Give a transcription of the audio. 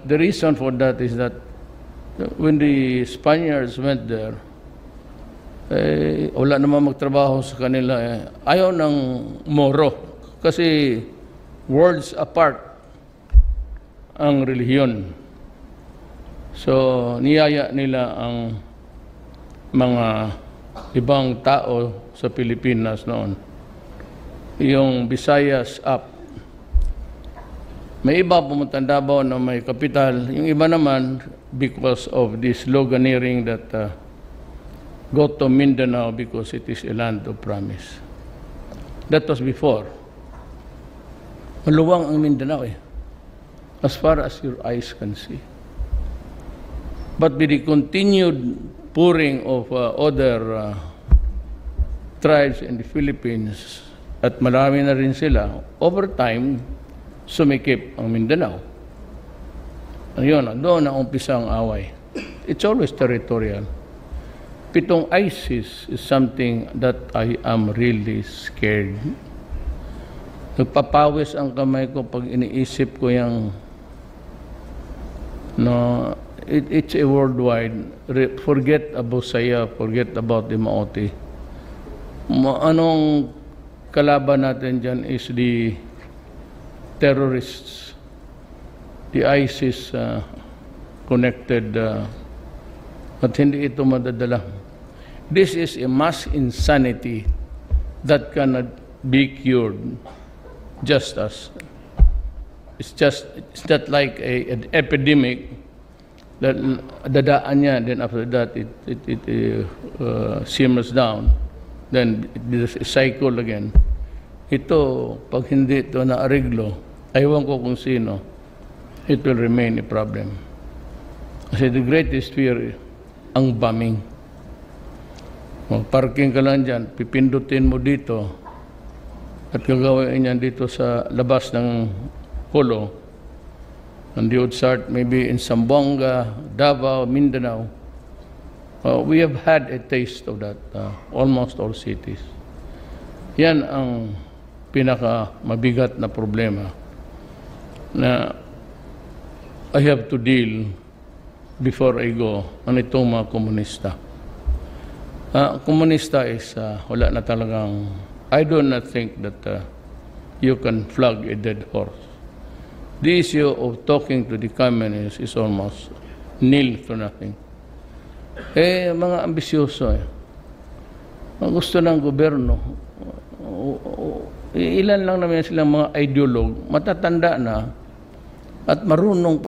The reason for that is that when the Spaniards went there, wala naman magtrabaho sa kanila. Ayaw ng Moro kasi worlds apart ang relihiyon. So, niyaya nila ang mga ibang tao sa Pilipinas noon. Yung Visayas up. May iba pumunta Davao na may kapital. Yung iba naman, because of this sloganeering that go to Mindanao because it is a land of promise. That was before. Maluwang ang Mindanao as far as your eyes can see. But with the continued pouring of other tribes in the Philippines, at marami na rin sila, over time, sumikip ang Mindanao. Ayun, doon na umpisa ang away. It's always territorial. Pitong ISIS is something that I am really scared. Nagpapawis ang kamay ko pag iniisip ko yung it's a worldwide. Forget about Saya, forget about the Maoti. Anong kalaban natin dyan is the terrorists, the ISIS connected, at hindi ito madadala. This is a mass insanity that cannot be cured just as. It's not like an epidemic that dadaan niya, then after that it simmers down, then there's a cycle again. Ito, pag hindi ito na-ariglo, aywan ko kung sino, it will remain a problem. Kasi the greatest fear, ang bombing. Parking ka lang dyan, pipindutin mo dito, at gagawin yan dito sa labas ng Polo, and the would start maybe in Zamboanga, Davao, Mindanao. We have had a taste of that, almost all cities. Yan ang pinaka mabigat na problema na I have to deal before I go ang itong mga komunista. Komunista is wala na talagang, I do not think that you can flog a dead horse. The issue of talking to the communists is almost nil to nothing. Mga ambisyoso Ang gusto ng gobyerno, ilan lang naman silang mga ideolog, matatanda na at marunong